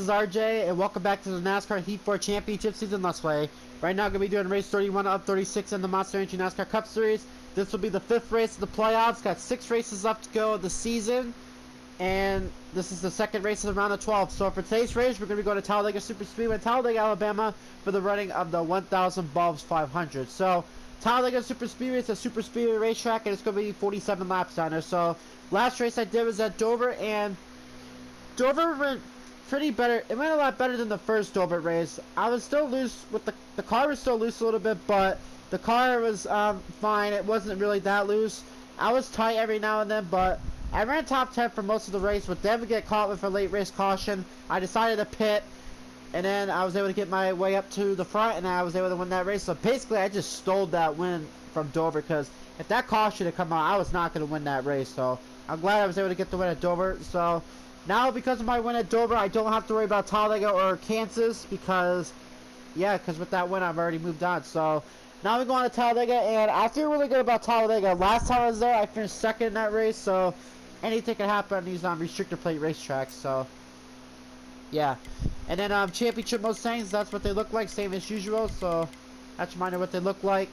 is RJ, and welcome back to the NASCAR Heat 4 Championship Season Let's Play. Right now, I'm going to be doing race 31 up 36 in the Monster Energy NASCAR Cup Series. This will be the 5th race of the playoffs. Got 6 races left to go of the season, and this is the 2nd race of the round of 12. So for today's race, we're going to be going to Talladega Superspeedway in Talladega, Alabama for the running of the 1000 Bulbs 500. So Talladega Superspeedway is a super speedway racetrack, and it's going to be 47 laps down there. So last race I did was at Dover, and Dover went pretty better. It went a lot better than the first Dover race. I was still loose with the car was still loose a little bit, but the car was fine. It wasn't really that loose. I was tight every now and then, but I ran top 10 for most of the race, but then we get caught with a late race caution. I decided to pit, and then I was able to get my way up to the front, and I was able to win that race. So basically, I just stole that win from Dover, because if that caution had come out, I was not going to win that race. So I'm glad I was able to get the win at Dover. So now, because of my win at Dover, I don't have to worry about Talladega or Kansas, because with that win, I've already moved on. So now we go on to Talladega, and I feel really good about Talladega. Last time I was there, I finished 2nd in that race, so anything can happen on these restrictor plate racetracks. So yeah, and then championship Mustangs, that's what they look like, same as usual. So that's reminded what they look like,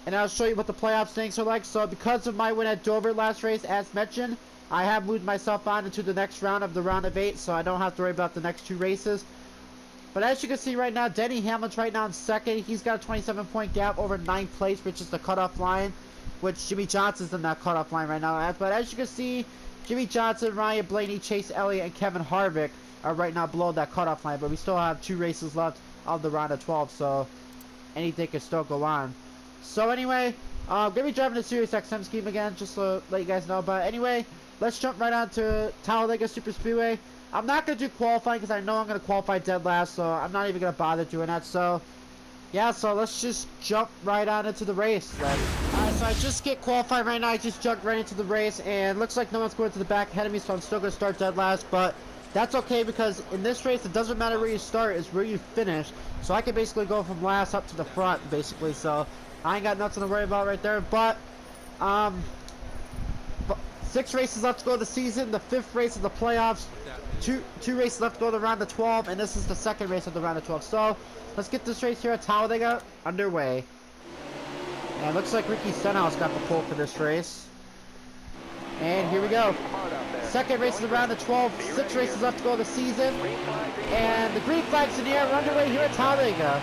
and I'll show you what the playoff standings are like. So because of my win at Dover last race, as mentioned, I have moved myself on into the next round of the round of 8, so I don't have to worry about the next 2 races. But as you can see right now, Denny Hamlin's right now in 2nd. He's got a 27-point gap over 9th place, which is the cutoff line, which Jimmy Johnson's in that cutoff line right now. But as you can see, Jimmy Johnson, Ryan Blaney, Chase Elliott, and Kevin Harvick are right now below that cutoff line. But we still have 2 races left of the round of 12, so anything can still go on. So anyway, I'm going to be driving the Sirius XM scheme again, just to let you guys know. But anyway, let's jump right on to Talladega Superspeedway. I'm not going to do qualifying because I know I'm going to qualify dead last, so I'm not even going to bother doing that. So yeah, so let's just jump right on into the race then. Alright, so I just get qualified right now. I just jumped right into the race, and looks like no one's going to the back ahead of me, so I'm still going to start dead last. But that's okay, because in this race, it doesn't matter where you start, it's where you finish. So I can basically go from last up to the front, basically. So I ain't got nothing to worry about right there. But 6 races left to go of the season, the 5th race of the playoffs, two races left to go to the round of 12, and this is the 2nd race of the round of 12. So let's get this race here at Talladega underway. And it looks like Ricky Stenhouse got the pole for this race. And here we go. 2nd race of the round of 12, 6 races left to go of the season, and the green flag's in the air. We're underway here at Talladega.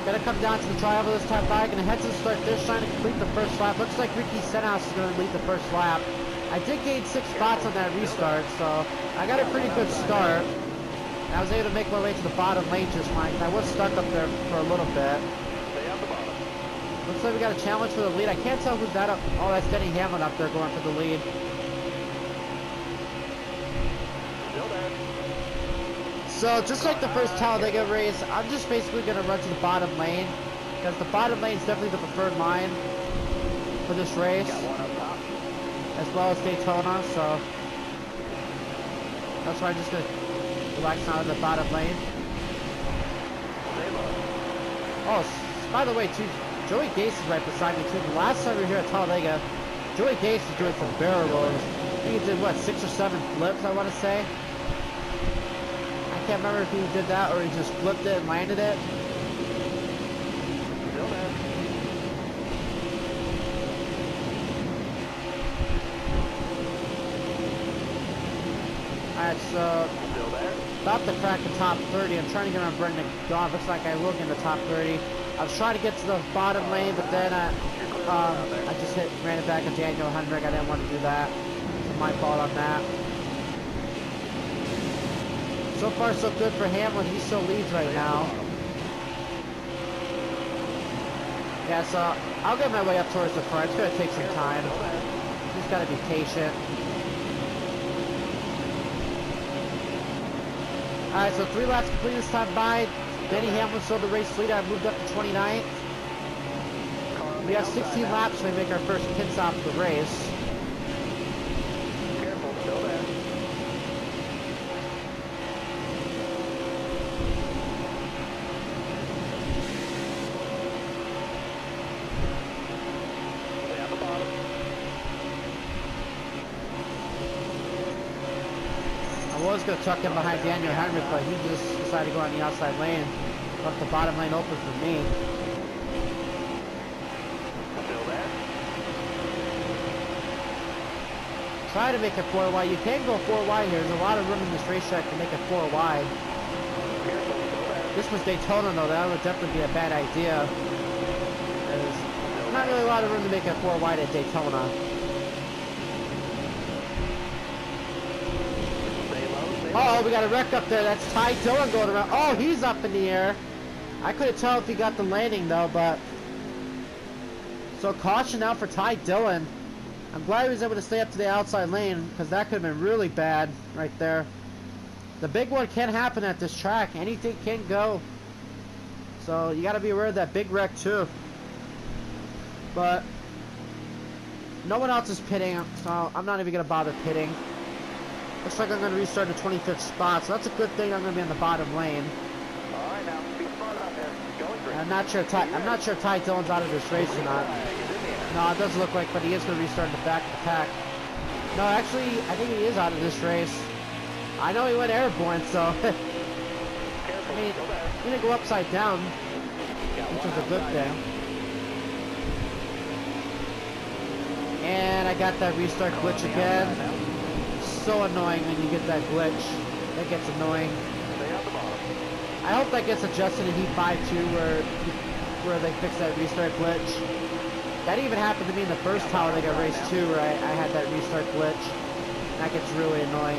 Gonna come down to the trioval this time by. Gonna head to the start finish line to complete the first lap. Looks like Ricky Stenhouse is gonna lead the first lap. I did gain 6 spots on that restart, so I got a pretty good start. I was able to make my way to the bottom lane just fine, because I was stuck up there for a little bit. Looks like we got a challenge for the lead. I can't tell who's that up. Oh, that's Denny Hamlin up there going for the lead. So, just like the first Talladega race, I'm just basically going to run to the bottom lane, because the bottom lane is definitely the preferred line for this race, as well as Daytona. So that's why I'm just going to relax out in the bottom lane. Oh, by the way, too, Joey Gase is right beside me too. The last time we were here at Talladega, Joey Gase was doing some barrel rolls. I think he did, what, 6 or 7 flips, I want to say. I can't remember if he did that or he just flipped it and landed it. Alright, so about to crack the top 30. I'm trying to get on Brendan Gaughan. Looks like I will get in the top 30. I was trying to get to the bottom lane, but then I just ran it back of Daniel Hendrick. I didn't want to do that. It's my fault on that. So far, so good for Hamlin. He still leads right now. Yeah, so I'll get my way up towards the front. It's going to take some time. Just got to be patient. Alright, so 3 laps complete this time by. Denny Hamlin still the race leader. I moved up to 29th. We have 16 laps when we make our first pit stop of the race. Careful, still there. Stay at the bottom. I was going to tuck in behind Daniel Hendrick, but he just decided to go on the outside lane. Left the bottom lane open for me. Try to make it 4 wide. You can go 4 wide here. There's a lot of room in this racetrack to make it 4 wide. This was Daytona though. That would definitely be a bad idea. There's not really a lot of room to make it 4 wide at Daytona. Oh, we got a wreck up there. That's Ty Dillon going around. Oh, he's up in the air. I couldn't tell if he got the landing though, but... So caution out for Ty Dillon. I'm glad he was able to stay up to the outside lane, because that could have been really bad right there. The big one can happen at this track. Anything can go. So you got to be aware of that big wreck too. But no one else is pitting, so I'm not even going to bother pitting. Looks like I'm going to restart the 25th spot, so that's a good thing. I'm going to be in the bottom lane. All right, now be smart out there. Going green. I'm not sure Ty Dillon's out of this race or not. No, it doesn't look like, but he is going to restart in the back of the pack. No, actually, I think he is out of this race. I know he went airborne, so... I mean, he didn't go upside down, which is a good thing. And I got that restart glitch again. So annoying when you get that glitch. That gets annoying. I hope that gets adjusted in Heat 5 too, where they fix that restart glitch. That even happened to me in the first Talladega race too, where I had that restart glitch. That gets really annoying.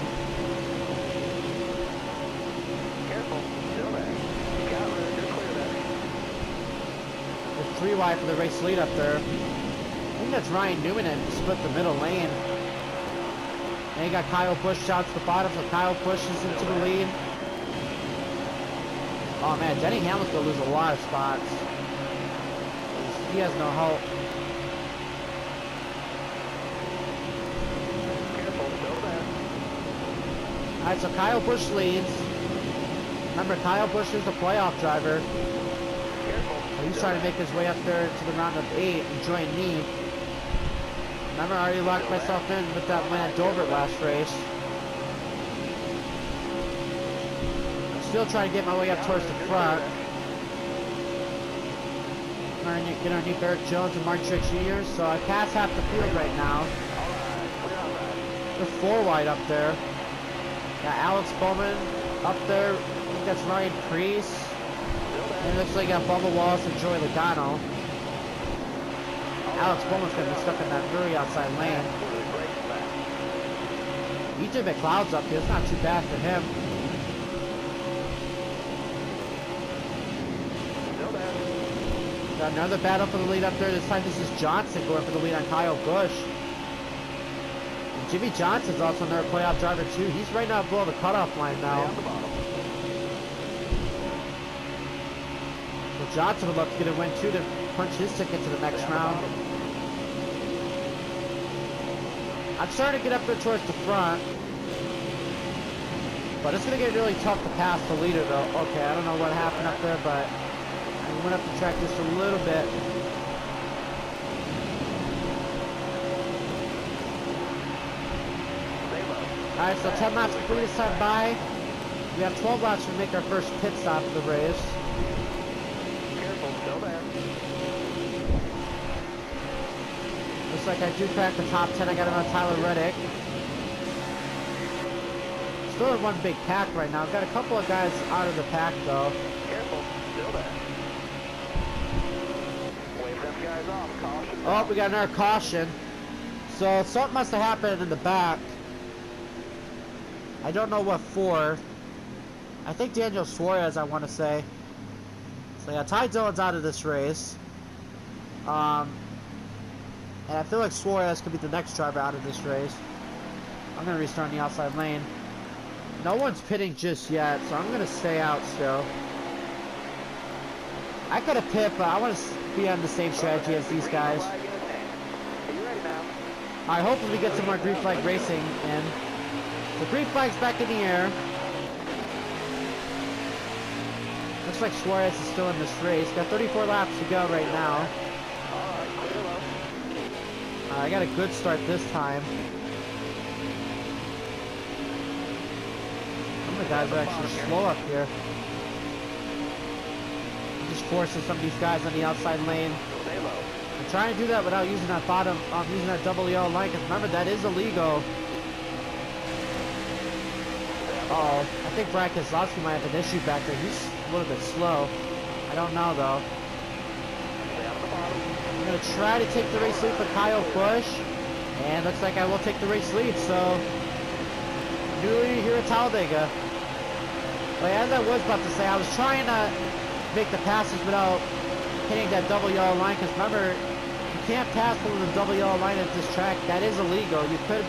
Careful, still there. You got room, you're clear there. With 3 wide for the race lead up there. I think that's Ryan Newman and split the middle lane. And you got Kyle Busch down to the bottom, so Kyle pushes into the lead. Oh man, Denny Hamlin's gonna lose a lot of spots. He has no hope. Alright, so Kyle Busch leads. Remember, Kyle Busch is the playoff driver. He's trying to make his way up there to the round of 8 and join me. Remember, I already locked myself in with that win at Dover last race. I'm still trying to get my way up towards the front. I'm going to get underneath Eric Jones and Mark Truex Jr., so I pass half the field right now. They're 4 wide up there. Got Alex Bowman up there. I think that's Ryan Preece. And it looks like you got Bubba Wallace and Joey Logano. Alex Bowman's going to be stuck in that very outside lane. EJ McLeod's up here. It's not too bad for him. Got another battle for the lead up there. This time this is Johnson going for the lead on Kyle Busch. And Jimmy Johnson's also another playoff driver too. He's right now below the cutoff line now. So Johnson would love to get a win too to punch his ticket to the next round. I'm starting to get up there towards the front. But it's going to get really tough to pass the leader though. Okay, I don't know what happened up there, but I went up the track just a little bit. Alright, so 10 laps complete this time by. We have 12 laps to make our first pit stop of the race. Careful, still there. Looks like I do crack the top 10. I got him on Tyler Reddick. Still in one big pack right now. I've got a couple of guys out of the pack though. Careful, still there. Wave them guys off, caution. Oh, we got another caution. So something must have happened in the back. I don't know what for. I think Daniel Suarez, I want to say. So yeah, Ty Dillon's out of this race. And I feel like Suarez could be the next driver out of this race. I'm going to restart on the outside lane. No one's pitting just yet, so I'm going to stay out still. I could have pit, but I want to be on the same strategy as these guys. Alright, hopefully we get some more green flag racing in. The green flag's back in the air. Looks like Suarez is still in this race. Got 34 laps to go right now. I got a good start this time. Some of the guys are actually slow up here. I'm just forcing some of these guys on the outside lane. I'm trying to do that without using that bottom, using that double yellow line, because remember, that is illegal. Uh-oh, I think Brad Keselowski might have an issue back there. He's a little bit slow. I don't know, though. I'm going to try to take the race lead for Kyle Busch. And looks like I will take the race lead, so... new lead here at Talladega. But as I was about to say, I was trying to make the passes without hitting that double yellow line, because remember, you can't pass below the double yellow line at this track. That is illegal. You could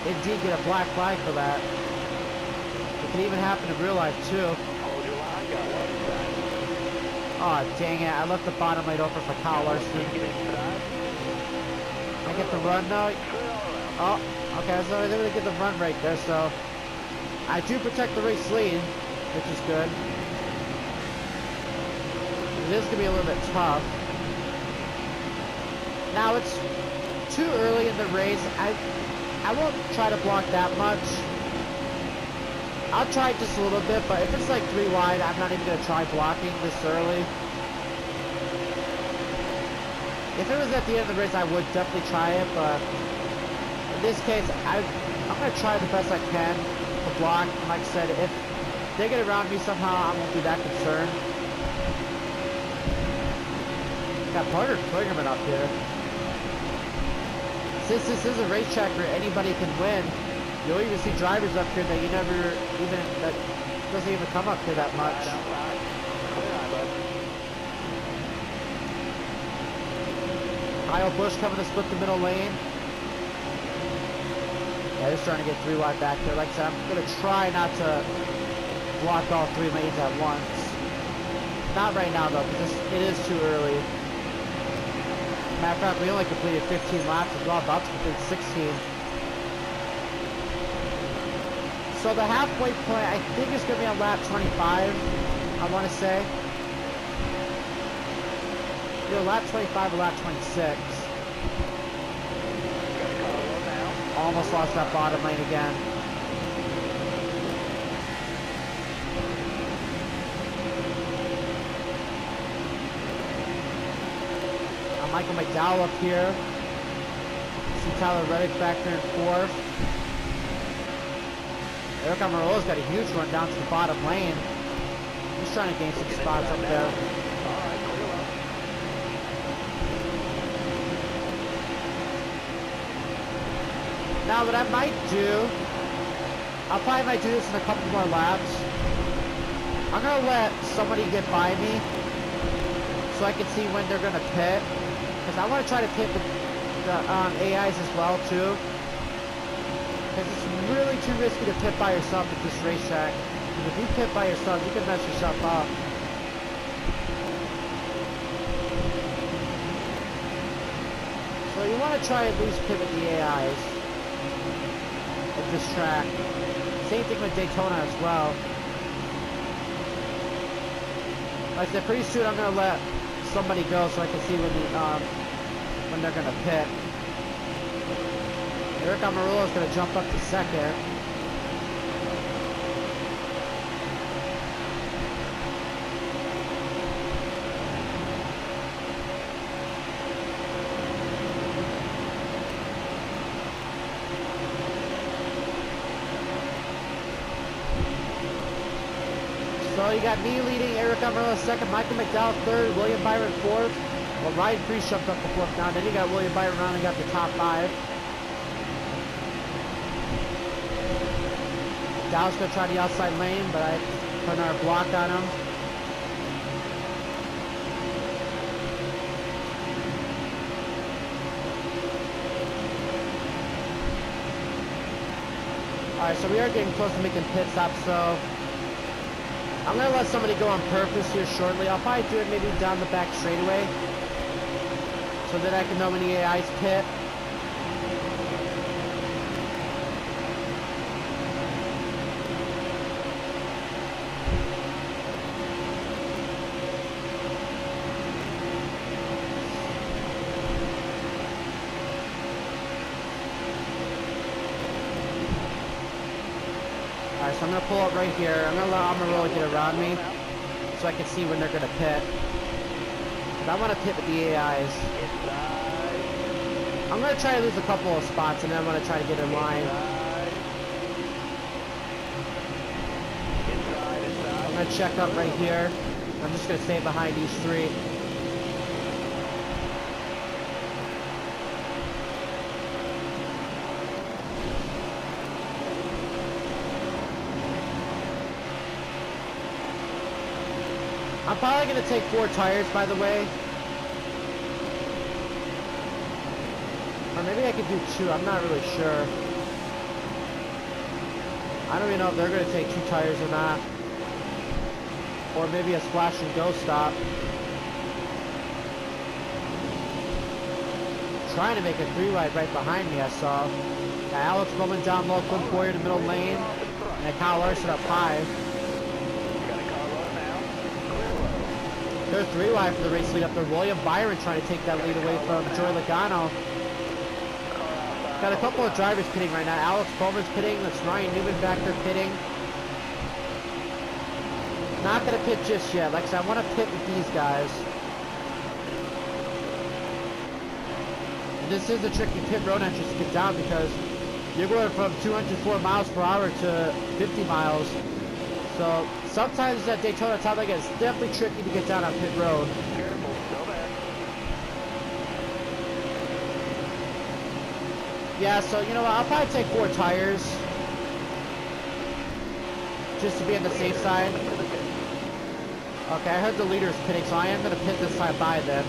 indeed get a black flag for that. It could even happen in real life too. Oh dang it, I left the bottom light open for Kyle Larson. I get the run now. Oh, okay, so I was able to get the run right there, so I do protect the race lead, which is good. It is going to be a little bit tough. Now it's too early in the race. I won't try to block that much. I'll try just a little bit, but if it's like 3 wide, I'm not even going to try blocking this early. If it was at the end of the race, I would definitely try it, but in this case, I'm going to try the best I can to block. And like I said, if they get around me somehow, I won't be that concerned. Got Parker Kligerman up here. Since this is a racetrack where anybody can win, you'll even see drivers up here that you never even, that doesn't even come up here that much. Kyle Busch coming to split the middle lane. Yeah, they're starting to get 3 wide back there. Like I said, I'm going to try not to block all 3 lanes at once. Not right now though, because it is too early. Matter of fact, we only completed 15 laps as well, about to complete 16. So the halfway point, I think it's going to be on lap 25, I want to say. Either lap 25 or lap 26. Almost lost that bottom lane again. Michael McDowell up here. See Tyler Reddick back there in 4th. Eric Almirola's got a huge run down to the bottom lane. He's trying to gain some spots up there. Now what I might do, I probably might do this in a couple more laps. I'm going to let somebody get by me so I can see when they're going to pit. Because I want to try to pit the AIs as well too. Because it's really too risky to pit by yourself at this racetrack. Because if you pit by yourself, you can mess yourself up. So you want to try at least pit with the AIs at this track. Same thing with Daytona as well. Like I said, pretty soon I'm going to let somebody go so I can see when they're gonna pit. Eric Almirola is gonna jump up to 2nd. So you got me leading, Eric Almirola 2nd, Michael McDowell 3rd, William Byron 4th. Well, Ryan Priest jumped up the fourth down. Then you got William Byron around and got the top 5. Dow's going to try the outside lane, but I put another block on him. Alright, so we are getting close to making pit stops, so I'm going to let somebody go on purpose here shortly. I'll probably do it maybe down the back straightaway, so that I can know when the AI's pit. Alright, so I'm going to pull up right here. I'm going to let Amarola get around me so I can see when they're going to pit. But I want to pit with the AIs. I'm going to try to lose a couple of spots and then I'm going to try to get in line. I'm going to check up right here. I'm just going to stay behind these 3. I'm probably going to take 4 tires, by the way. Or maybe I could do 2. I'm not really sure. I don't even know if they're going to take 2 tires or not. Or maybe a splash and go stop. Trying to make a 3-wide right behind me, I saw. Alex Bowman down low, Clint Boyer in the middle lane. And Kyle Larson up 5. They're 3-wide for the race lead up there. William Byron trying to take that lead away from Joey Logano. Got a couple of drivers pitting right now. Alex Bowman's pitting. That's Ryan Newman back there pitting. Not going to pit just yet. Like I said, I want to pit with these guys. And this is a tricky pit road entrance to get down because you're going from 204 miles per hour to 50 miles. So sometimes at Daytona, Talladega, it's definitely tricky to get down on pit road. Careful, still there. Yeah, so you know what? I'll probably take 4 tires just to be on the safe side. Okay, I heard the leader's pitting, so I am going to pit this side by then.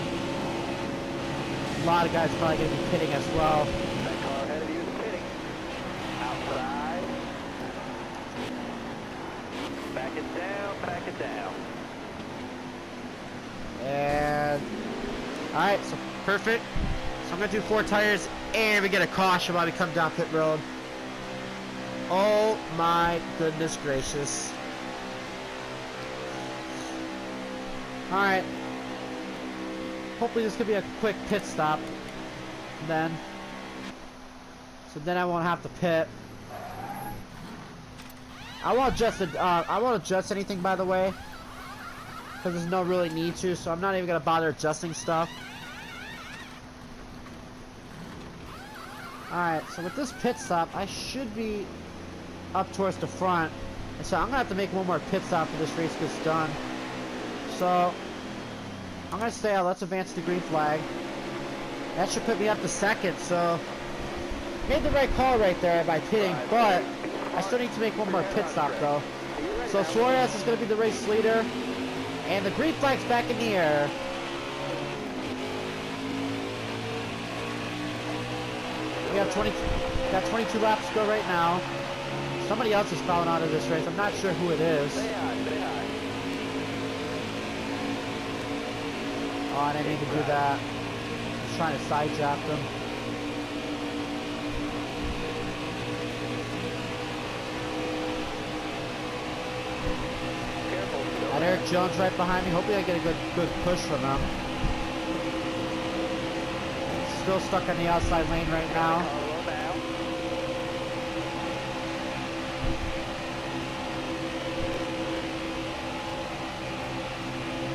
A lot of guys probably going to be pitting as well. That car ahead of you is pitting. Outside. Back it down, back it down. And alright, so perfect. So I'm gonna do 4 tires and we get a caution while we come down pit road. Oh my goodness gracious. Alright. Hopefully this could be a quick pit stop then. So then I won't have to pit. I won't adjust anything, by the way, because there's no really need to, so I'm not even gonna bother adjusting stuff. Alright, so with this pit stop, I should be up towards the front, and so I'm gonna have to make one more pit stop for this race gets done. So I'm gonna stay out. Let's advance the green flag. That should put me up to second. So made the right call right there by pitting, but I still need to make one more pit stop though. So Suarez is going to be the race leader, and the green flag's back in the air. We have 22 laps to go right now. Somebody else is falling out of this race. I'm not sure who it is. Oh, I didn't mean to do that. Just trying to side draft them. Got Eric Jones right behind me. Hopefully I get a good push from him. Still stuck on the outside lane right now.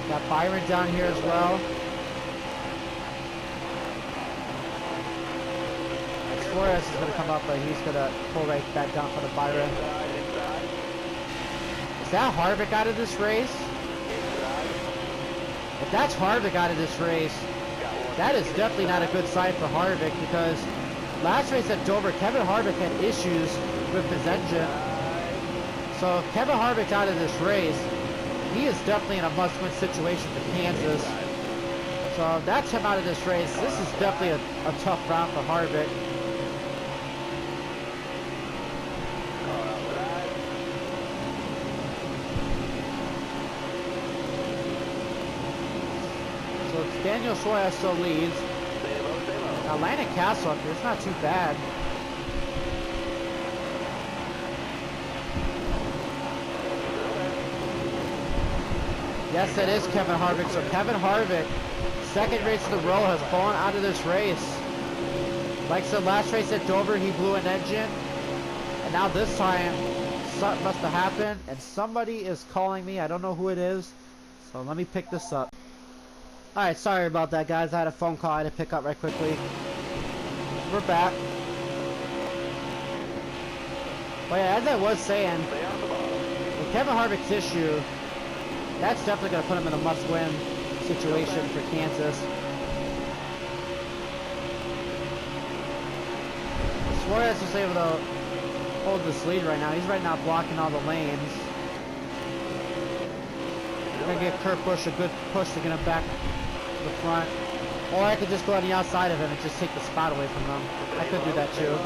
Got Byron down here as well. Suarez is going to come up, but he's going to pull right back down for the Byron. Is that Harvick out of this race? If that's Harvick out of this race, that is definitely not a good sign for Harvick, because last race at Dover, Kevin Harvick had issues with his engine. So if Kevin Harvick's out of this race, he is definitely in a must-win situation for Kansas. So that's him out of this race. This is definitely a tough round for Harvick. So Daniel Suarez still leads. Now Landon Castle up here, it's not too bad. Yes, that is Kevin Harvick. So Kevin Harvick, second race in a row, has fallen out of this race. Like I said, last race at Dover, he blew an engine. And now this time, something must have happened. And somebody is calling me. I don't know who it is. So let me pick this up. Alright, sorry about that, guys. I had a phone call I had to pick up right quickly. We're back. But yeah, as I was saying, with Kevin Harvick's issue, that's definitely going to put him in a must-win situation for Kansas. Suarez is able to hold this lead right now. He's right now blocking all the lanes. We're going to give Kurt Busch a good push to get him back to the front. Or I could just go on the outside of him and just take the spot away from him. I could do that too.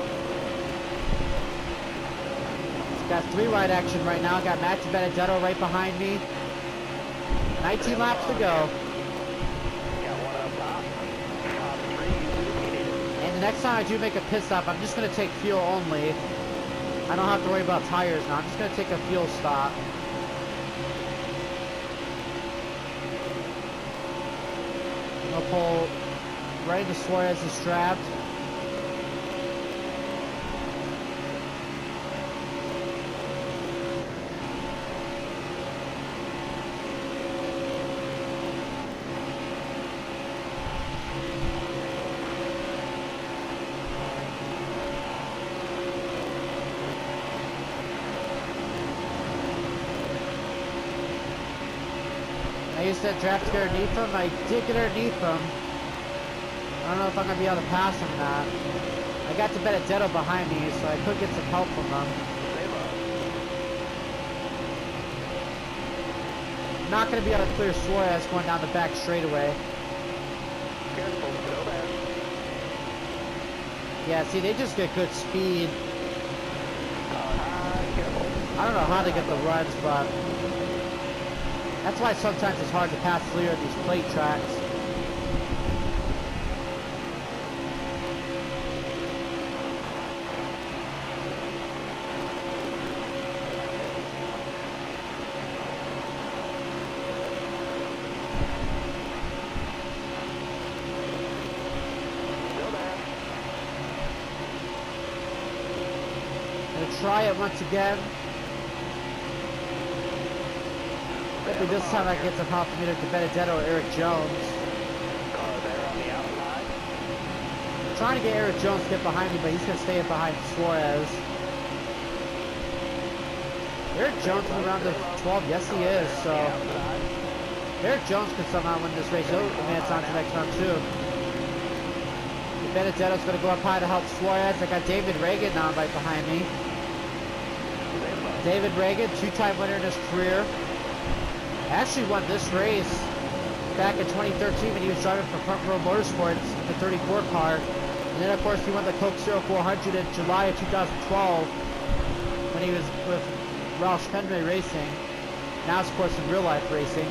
Got 3 wide action right now. Got Matthew Benedetto right behind me. 19 laps to go. And the next time I do make a pit stop, I'm just going to take fuel only. I don't have to worry about tires now. I'm just going to take a fuel stop. I'll pull right into Suarez's strapped. I used that draft to get underneath him. I did get underneath him. I don't know if I'm going to be able to pass him or not. I got the Benedetto behind me, so I could get some help from him. I'm not going to be able to clear Suarez going down the back straightaway. Yeah, see, they just get good speed. I don't know how they get the runs, but that's why sometimes it's hard to pass clear of these plate tracks. I'm gonna try it once again. Maybe this time I can get some help from either Benedetto or Eric Jones. I'm trying to get Eric Jones to get behind me, but he's going to stay behind Suarez. Eric Jones in the round of 12, yes he is, so Eric Jones could somehow win this race. He'll advance on to the next round too. Benedetto's going to go up high to help Suarez. I got David Reagan now right behind me. David Reagan, 2-time winner in his career. Actually won this race back in 2013 when he was driving for Front Row Motorsports, the 34 car. And then, of course, he won the Coke Zero 400 in July of 2012 when he was with Roush Fenway Racing. Now, of course, in real life racing.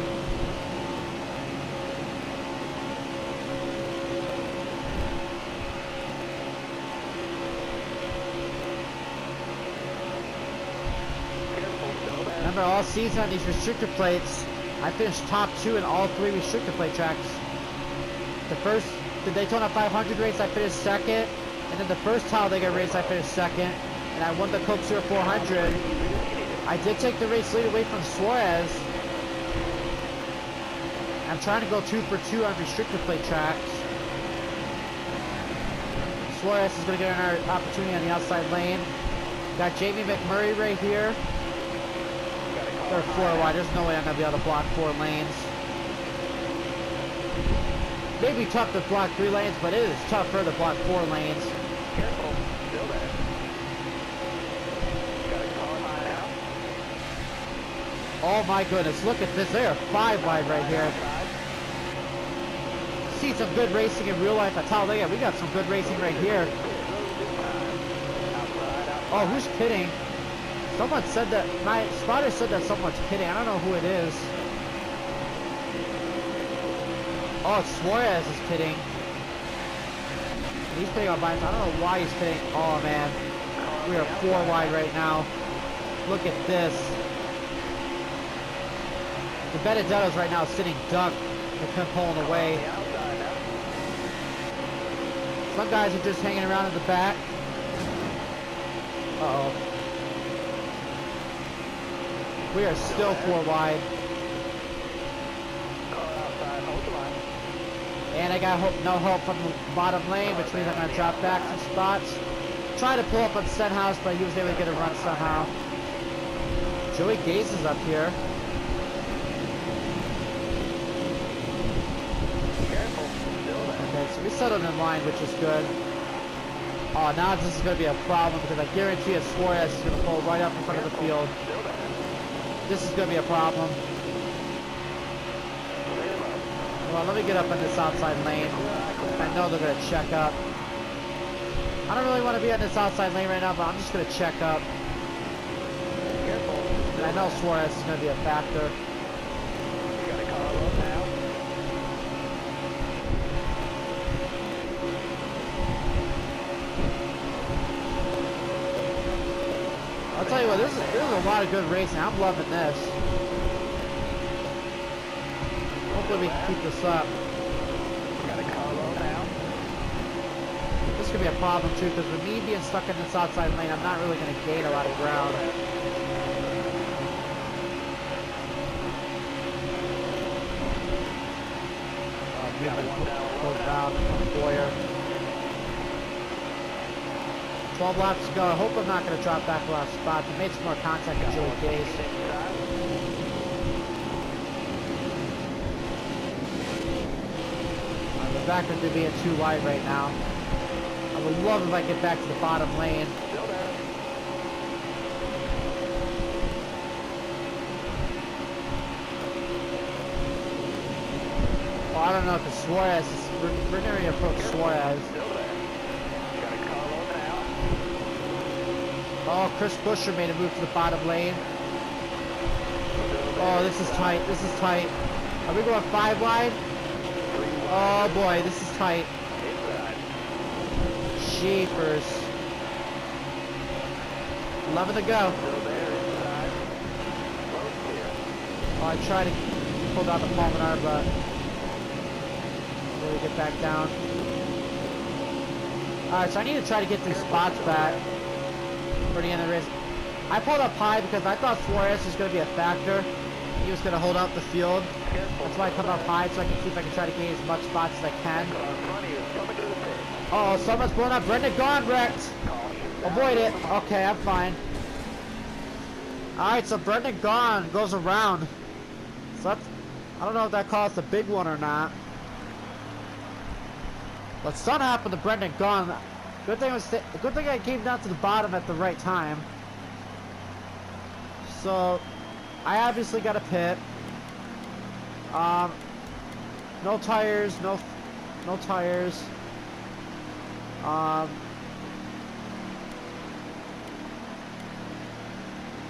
Remember, all season on these restrictor plates, I finished top 2 in all 3 restrictor plate tracks. The Daytona 500 race, I finished second, and then the first Talladega race, I finished second, and I won the Coke Zero 400. I did take the race lead away from Suarez. I'm trying to go 2 for 2 on restrictor plate tracks. Suarez is going to get an opportunity on the outside lane. Got Jamie McMurray right here. They're 4 wide. There's no way I'm going to be able to block 4 lanes. may be tough to block 3 lanes, but it is tougher to block 4 lanes. Careful, still there. Got a car line out. Oh my goodness, look at this. They are 5 wide right here. Outside. See some good racing in real life at Talladega. We got some good racing right here. Oh, who's pitting? Someone said that, my spotter said that someone's pitting. I don't know who it is. Oh, it's Suarez is pitting. He's pitting on bias. I don't know why he's pitting. Oh man, we are 4 wide right now. Look at this. The Benedetto's right now sitting duck with him pulling away. Some guys are just hanging around in the back. Uh-oh. We are still 4 wide. And I got no help from the bottom lane, which means I'm going to drop back some spots. Try to pull up on Stenhouse, but he was able to get a run somehow. Joey Gase is up here. Okay, so we settled in line, which is good. Oh, now this is going to be a problem because I guarantee you Suarez is going to pull right up in front of the field. This is going to be a problem. Well, let me get up in this outside lane. I know they're going to check up. I don't really want to be on this outside lane right now, but I'm just going to check up. And I know Suarez is going to be a factor. I'll tell you what, this is a lot of good racing. I'm loving this. Hopefully we can keep this up. This could be a problem too, because with me being stuck in this outside lane, I'm not really going to gain a lot of ground. Moving down from Boyer. 12 laps to go. I hope I'm not going to drop back the last spot. He made some more contact with Joey Gase. The back end to being 2 wide right now. I would love if I get back to the bottom lane. Well, I don't know, because Suarez is... We're going to approach Suarez. Oh, Chris Buescher made a move to the bottom lane. Oh, this is tight. This is tight. Are we going 5 wide? Oh boy, this is tight. Jeepers. 11 to go. Oh, I tried to pull down the Pulmonar, but really get back down. Alright, so I need to try to get these spots back for the end of the race. I pulled up high because I thought Suarez was going to be a factor. He was going to hold out the field. That's why I come up high, so I can see if I can try to gain as much spots as I can. Uh oh, someone's blowing up. Brendan Gaughan wrecked. Avoid it. Okay, I'm fine. Alright, so Brendan Gaughan goes around. So that's, I don't know if that caused a big one or not. But something happened to Brendan Gaughan. Good thing I came down to the bottom at the right time. So I obviously got a pit. No tires, no tires. I'm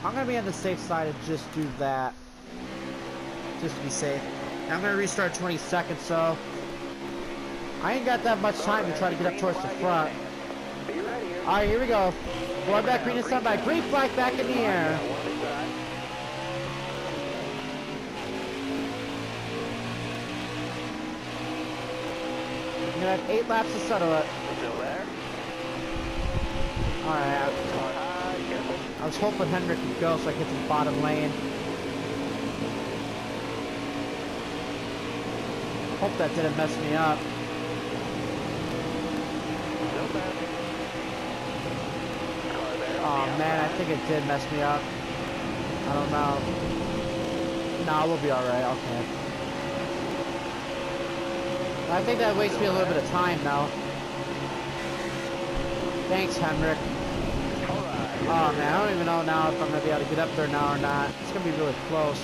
gonna be on the safe side and just do that, just to be safe. Now I'm gonna restart 20 seconds, so I ain't got that much time to try to get up towards the front. All right, here we go. Going back, green and standby. Green flag back in the air. We're gonna have 8 laps to settle it. Still there? Alright. I was hoping Hendrick could go so I could get to the bottom lane. Hope that didn't mess me up. Oh man, I think it did mess me up. I don't know. Nah, we'll be alright, okay. I think that wastes me a little bit of time now. Thanks, Henrik. Oh man, I don't even know now if I'm gonna be able to get up there now or not. It's gonna be really close.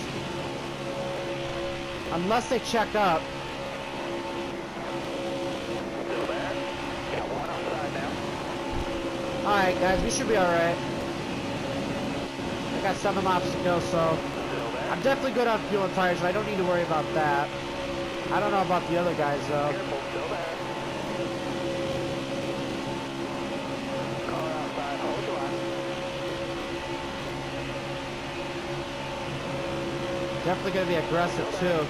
Unless they check up. Alright guys, we should be alright. I got 7 laps to go, so I'm definitely good on fuel and tires, so I don't need to worry about that. I don't know about the other guys though. Definitely going to be aggressive too.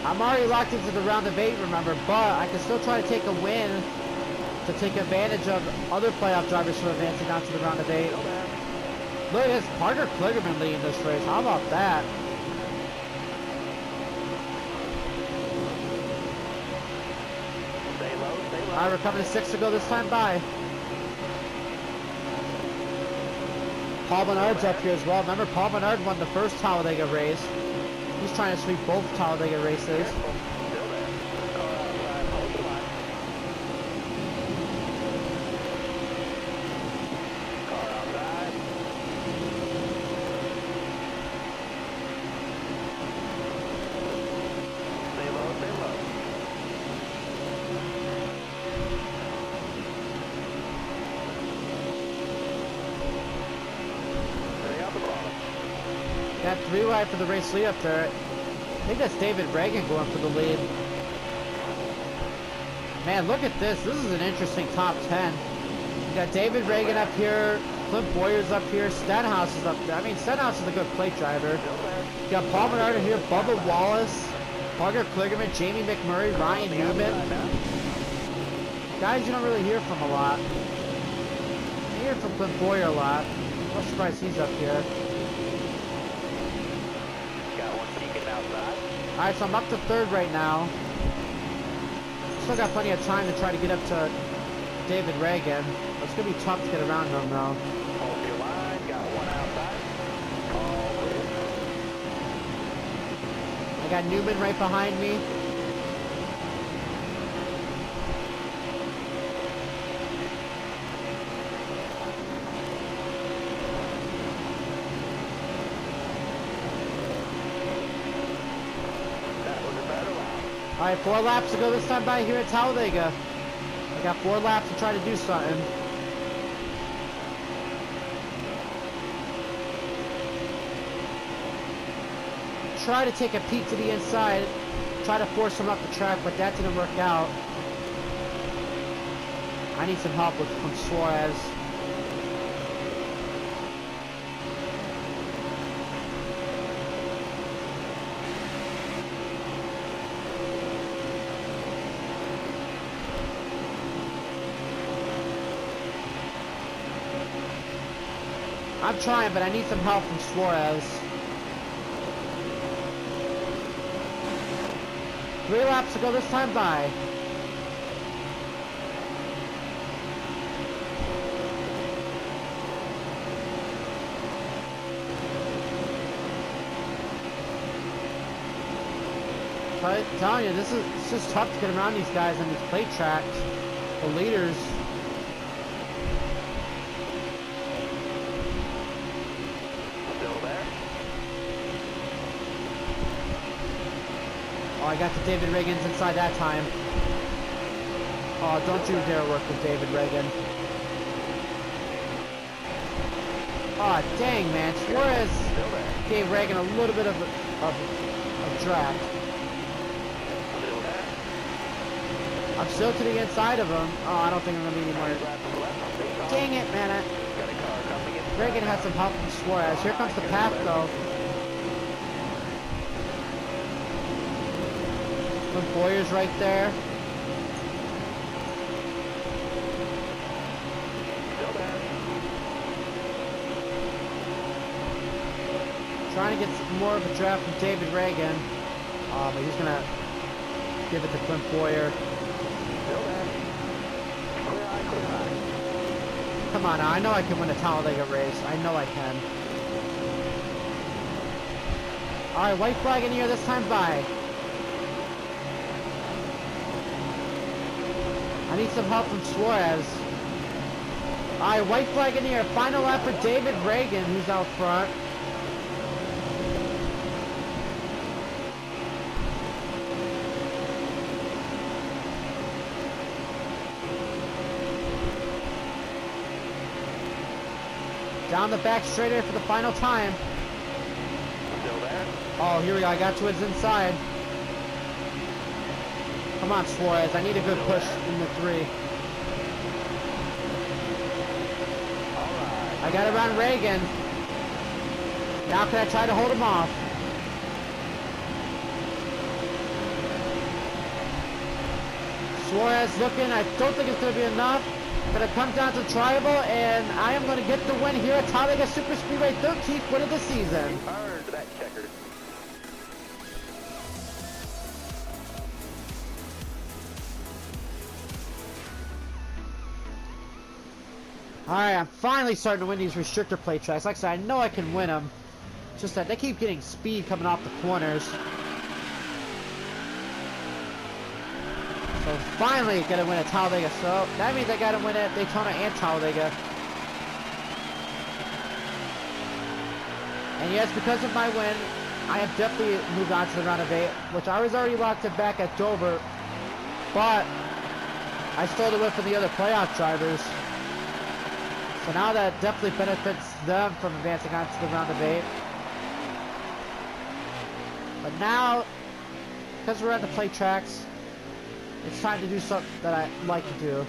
I'm already locked into the round of 8, remember, but I can still try to take a win to take advantage of other playoff drivers who are advancing on to the round of 8. Look at this, Parker Kligerman leading this race. How about that? Alright, we're coming to 6 to go this time by. Paul Menard's up here as well. Remember, Paul Menard won the first Talladega race. He's trying to sweep both Talladega races. Got 3 wide for the race lead up there. I think that's David Reagan going for the lead. Man, look at this. This is an interesting top 10. You got David Reagan up here. Clint Boyer's up here. Stenhouse is up there. I mean, Stenhouse is a good plate driver. You got Paul Menard here. Bubba Wallace. Parker Kligerman. Jamie McMurray. Ryan Newman. Guys you don't really hear from a lot. You hear from Clint Boyer a lot. I'm surprised he's up here. Alright, so I'm up to 3rd right now. Still got plenty of time to try to get up to David Reagan. It's going to be tough to get around him though. Hold your line, got one outside. I got Newman right behind me. Alright, 4 laps to go this time by here at Talladega. I got 4 laps to try to do something. Try to take a peek to the inside. Try to force him up the track, but that didn't work out. I need some help from Suarez. I'm trying, but I need some help from Suarez. 3 laps to go this time by. I'm telling you, it's just tough to get around these guys on these plate tracks. The leaders. Oh, I got to David Reagan's inside that time. Oh, don't you dare work with David Reagan. Oh, dang, man. Suarez gave Reagan a little bit of drag. I'm still to the inside of him. Oh, I don't think I'm going to be anymore. Dang it, man. Reagan had some help from Suarez. Here comes the path, though. Boyer's right there. Trying to get more of a draft from David Reagan. But he's going to give it to Clint Boyer. Come on now, I know I can win a Talladega race. I know I can. Alright, white flag in here this time by. I need some help from Suarez. Alright, white flag in the air. Final lap for David Reagan, who's out front. Down the back straight air for the final time. Still there? Oh, here we go. I got to his inside. Come on, Suarez. I need a good push in the 3. Alright. I got around Reagan. Now can I try to hold him off? Suarez looking. I don't think it's going to be enough. But it comes down to tribal, and I am going to get the win here at Talladega Super Speedway, 13th win of the season. Earned that checker. Alright, I'm finally starting to win these restrictor plate tracks. Like I said, I know I can win them. Just that they keep getting speed coming off the corners. So finally gonna win at Talladega. So that means I gotta win at Daytona and Talladega. And yes, because of my win, I have definitely moved on to the round of 8, which I was already locked it back at Dover. But I stole the win for the other playoff drivers. So now that definitely benefits them from advancing on to the round of 8. But now, because we're at the plate tracks, it's time to do something that I like to do.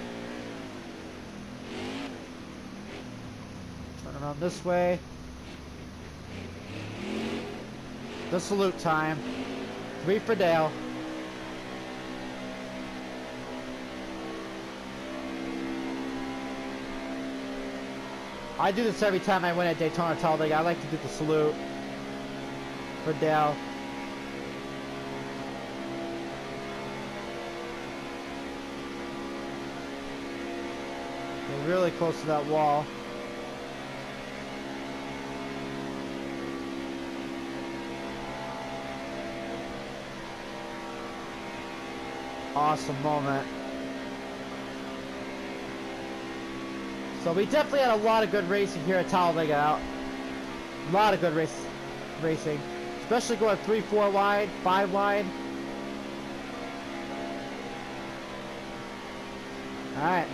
Turn around this way. The salute time. 3 for Dale. I do this every time I win at Daytona Talladega. I like to do the salute for Dale. We're really close to that wall. Awesome moment. So we definitely had a lot of good racing here at Talladega. A lot of good racing. Especially going 3-4 wide, 5 wide. Alright.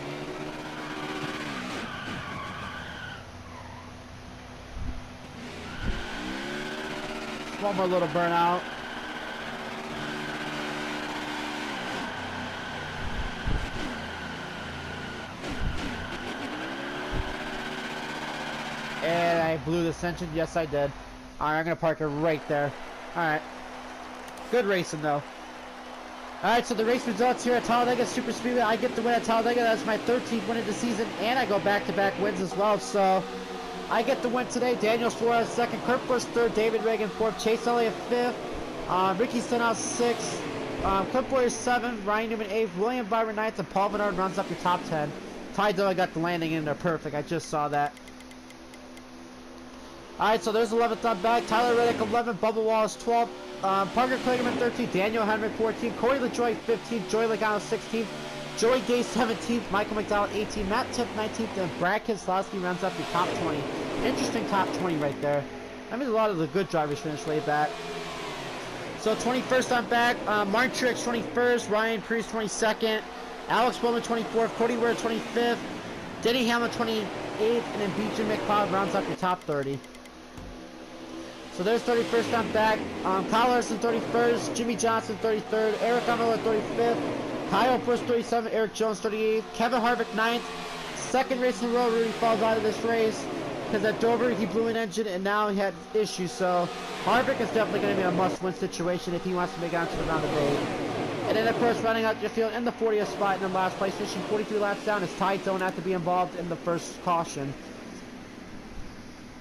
One more little burnout. And I blew this engine. Yes, I did. Alright, I'm going to park it right there. Alright. Good racing, though. Alright, so the race results here at Talladega Super Speedway. I get the win at Talladega. That's my 13th win of the season. And I go back-to-back wins as well. So I get the win today. Daniel Suarez second. Kurt Busch third. David Reagan fourth. Chase Elliott fifth. Ricky Stenhouse sixth. Clint Boyer seventh. Ryan Newman eighth. William Byron ninth. And Paul Menard runs up your top 10. Ty Dillon got the landing in there perfect. I just saw that. Alright, so there's 11th on back. Tyler Reddick 11th. Bubba Wallace 12th. Parker Kligerman 13th. Daniel Henry 14th. Corey LaJoie 15th. Joey Logano 16th. Joey Gay 17th. Michael McDowell 18th. Matt Tiff 19th. And Brad Keselowski rounds up your top 20. Interesting top 20 right there. That means a lot of the good drivers finished way back. So 21st on back. Martin Truex 21st. Ryan Preece 22nd. Alex Bowman 24th. Cody Ware 25th. Denny Hamlin 28th. And then BJ McLeod rounds up your top 30. So there's 31st on back. Kyle Larson 31st, Jimmy Johnson 33rd, Eric Miller 35th, Kyle Busch 37th, Eric Jones 38th, Kevin Harvick 9th. Second race in a row, Rudy falls out of this race because at Dover he blew an engine and now he had issues. So Harvick is definitely going to be a must-win situation if he wants to make it onto the round of 8. And then of course running out your field in the 40th spot in the last place, finishing 43 laps down, is Ty Dillon have to be involved in the first caution.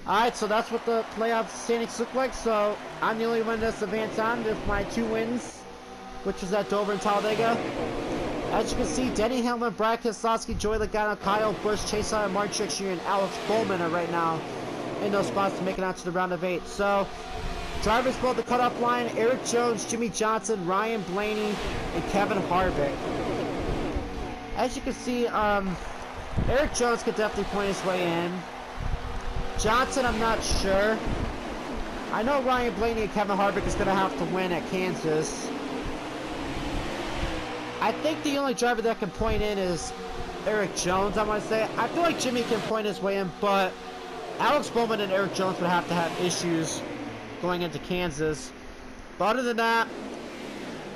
Alright, so that's what the playoff standings look like. So I'm the only one that's advanced on with my 2 wins, which is at Dover and Talladega. As you can see, Denny Hamlin, Brad Keselowski, Joey Logano, Kyle Busch, Chase Elliott, Martin Truex Jr., and Alex Bowman are right now in those spots to make it out to the round of 8. So drivers below the cutoff line: Eric Jones, Jimmy Johnson, Ryan Blaney, and Kevin Harvick. as you can see, Eric Jones could definitely point his way in. Johnson, I'm not sure. I know Ryan Blaney and Kevin Harvick is going to have to win at Kansas. I think the only driver that can point in is Eric Jones, I want to say. I feel like Jimmy can point his way in, but Alex Bowman and Eric Jones would have to have issues going into Kansas. But other than that,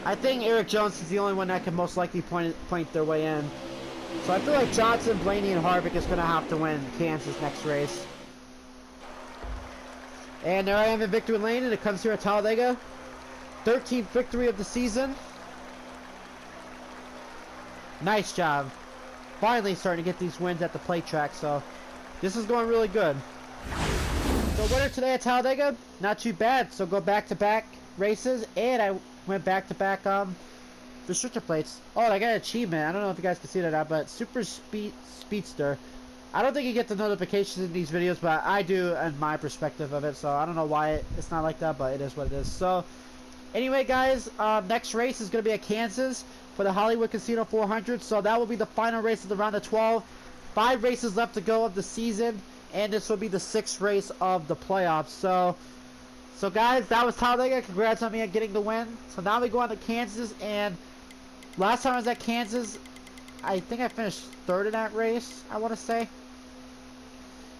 I think Eric Jones is the only one that can most likely point their way in. So I feel like Johnson, Blaney, and Harvick is going to have to win Kansas next race. And there I am in victory lane, and it comes here at Talladega. 13th victory of the season. Nice job. Finally starting to get these wins at the plate track, so this is going really good. So winner today at Talladega, not too bad. So go back-to-back races, and I went back-to-back restrictor plates. Oh, I got an achievement. I don't know if you guys can see that or not, but Super Speedster. I don't think you get the notifications in these videos, but I do in my perspective of it, so I don't know why it's not like that, but it is what it is. So, anyway, guys, next race is going to be at Kansas for the Hollywood Casino 400, so that will be the final race of the round of 12. 5 races left to go of the season, and this will be the 6th race of the playoffs. So guys, that was Talladega. Congrats on me on getting the win. So now we go on to Kansas, and last time I was at Kansas, I think I finished 3rd in that race, I want to say.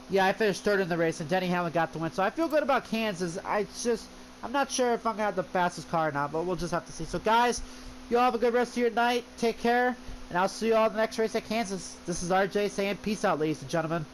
Yeah, I finished 3rd in the race, and Denny Hamlin got the win. So I feel good about Kansas. I'm not sure if I'm going to have the fastest car or not, but we'll just have to see. So guys, you all have a good rest of your night. Take care, and I'll see you all in the next race at Kansas. This is RJ saying peace out, ladies and gentlemen.